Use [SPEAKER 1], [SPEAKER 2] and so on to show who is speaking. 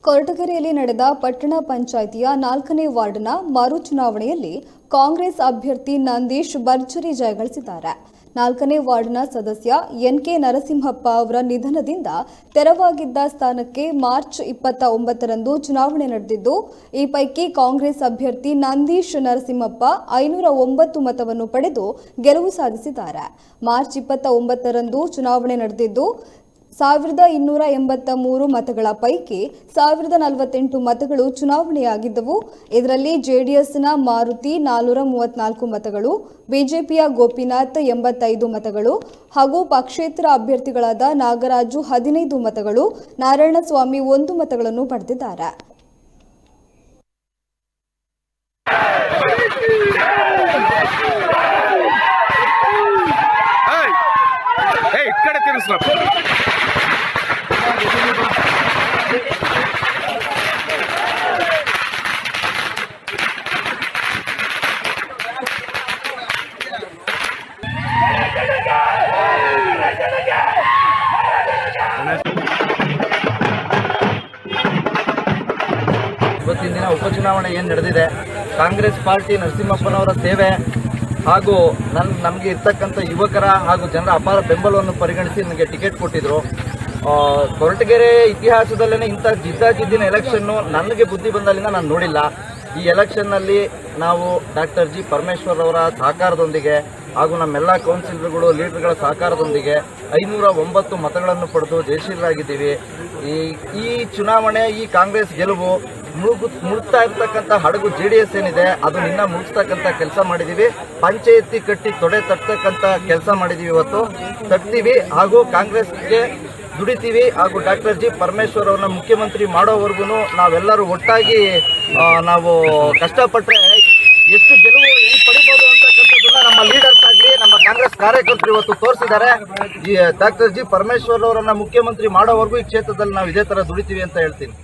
[SPEAKER 1] ಕೊರಟಗೆರೆಯಲ್ಲಿ ನಡೆದ ಪಟ್ಟಣ ಪಂಚಾಯಿತಿಯ 4ನೇ ವಾರ್ಡ್ನ ಮರು ಚುನಾವಣೆಯಲ್ಲಿ ಕಾಂಗ್ರೆಸ್ ಅಭ್ಯರ್ಥಿ ನಂದೀಶ್ ಭರ್ಜರಿ ಜಯಗಳಿಸಿದ್ದಾರೆ. 4ನೇ ವಾರ್ಡ್ನ ಸದಸ್ಯ ಎನ್ಕೆ ನರಸಿಂಹಪ್ಪ ಅವರ ನಿಧನದಿಂದ ತೆರವಾಗಿದ್ದ ಸ್ಥಾನಕ್ಕೆ ಮಾರ್ಚ್ 29ರಂದು ಚುನಾವಣೆ ನಡೆದಿದ್ದು, ಈ ಪೈಕಿ ಕಾಂಗ್ರೆಸ್ ಅಭ್ಯರ್ಥಿ ನಂದೀಶ್ ನರಸಿಂಹಪ್ಪ 509 ಮತವನ್ನು ಪಡೆದು ಗೆಲುವು ಸಾಧಿಸಿದ್ದಾರೆ. ಮಾರ್ಚ್ 29ರಂದು ಚುನಾವಣೆ ನಡೆದಿದ್ದು 1283 ಮತಗಳ ಪೈಕಿ 1048 ಮತಗಳು ಚುನಾವಣೆಯಾಗಿದ್ದವು. ಇದರಲ್ಲಿ ಜೆಡಿಎಸ್ನ ಮಾರುತಿ 434 ಮತಗಳು, ಬಿಜೆಪಿಯ ಗೋಪಿನಾಥ್ 85 ಮತಗಳು ಹಾಗೂ ಪಕ್ಷೇತರ ಅಭ್ಯರ್ಥಿಗಳಾದ ನಾಗರಾಜು 15 ಮತಗಳು, ನಾರಾಯಣಸ್ವಾಮಿ 1 ಮತಗಳನ್ನು ಪಡೆದಿದ್ದಾರೆ.
[SPEAKER 2] ಇವತ್ತಿನ ದಿನ ಉಪಚುನಾವಣೆ ಏನು ನಡೆದಿದೆ, ಕಾಂಗ್ರೆಸ್ ಪಾರ್ಟಿ ನರಸಿಂಹಪ್ಪನವರ ಸೇವೆ ಹಾಗೂ ನಮಗೆ ಇರ್ತಕ್ಕಂಥ ಯುವಕರ ಹಾಗೂ ಜನರ ಅಪಾರ ಬೆಂಬಲವನ್ನು ಪರಿಗಣಿಸಿ ನನಗೆ ಟಿಕೆಟ್ ಕೊಟ್ಟಿದ್ರು. ಕೊರಟಗೆರೆ ಇತಿಹಾಸದಲ್ಲೇ ಇಂಥ ಜಿದ್ದಾಜಿದ್ದಿನ ಎಲೆಕ್ಷನ್ನು ನನಗೆ ಬುದ್ಧಿ ಬಂದಾಲಿಂದ ನಾನು ನೋಡಿಲ್ಲ. ಈ ಎಲೆಕ್ಷನ್ನಲ್ಲಿ ನಾವು ಡಾಕ್ಟರ್ ಜಿ ಪರಮೇಶ್ವರ್ ಅವರ ಸಹಕಾರದೊಂದಿಗೆ ಹಾಗೂ ನಮ್ಮೆಲ್ಲ ಕೌನ್ಸಿಲರ್ಗಳು ಲೀಡರ್ಗಳ ಸಹಕಾರದೊಂದಿಗೆ 509 ಮತಗಳನ್ನು ಪಡೆದು ಜಯಶೀಲರಾಗಿದ್ದೀವಿ. ಈ ಚುನಾವಣೆ, ಈ ಕಾಂಗ್ರೆಸ್ ಗೆಲುವು ಮುಳುಗ್ತಾ ಇರ್ತಕ್ಕಂಥ ಹಡಗು JDS ಏನಿದೆ ಅದು ನಿನ್ನ ಮುಗಿಸ್ತಕ್ಕಂಥ ಕೆಲಸ ಮಾಡಿದ್ದೀವಿ. ಪಂಚಾಯತಿ ಕಟ್ಟಿ ತೊಡೆ ತಟ್ಟತಕ್ಕಂಥ ಕೆಲಸ ಮಾಡಿದ್ದೀವಿ. ಇವತ್ತು ತಟ್ತೀವಿ ಹಾಗೂ ಕಾಂಗ್ರೆಸ್ಗೆ ದುಡಿತೀವಿ ಹಾಗೂ ಡಾಕ್ಟರ್ ಜಿ ಪರಮೇಶ್ವರ್ ಅವ್ರನ್ನ ಮುಖ್ಯಮಂತ್ರಿ ಮಾಡೋವರೆಗೂ ನಾವೆಲ್ಲರೂ ಒಟ್ಟಾಗಿ ನಾವು ಕಷ್ಟಪಟ್ಟರೆ ಎಷ್ಟು ಗೆಲುವು ಹೆಂಗೆ ಪಡಿಬೋದು ಅಂತಕ್ಕಂಥದ್ದನ್ನ ನಮ್ಮ ಲೀಡರ್ಸ್ ಆಗಲಿ ನಮ್ಮ ಕಾಂಗ್ರೆಸ್ ಕಾರ್ಯಕರ್ತರು ಇವತ್ತು ತೋರಿಸಿದ್ದಾರೆ. ಡಾಕ್ಟರ್ ಜಿ ಪರಮೇಶ್ವರ್ ಅವರನ್ನ ಮುಖ್ಯಮಂತ್ರಿ ಮಾಡೋವರೆಗೂ ಈ ಕ್ಷೇತ್ರದಲ್ಲಿ ನಾವು ಇದೇ ಥರ ದುಡಿತೀವಿ ಅಂತ ಹೇಳ್ತೀನಿ.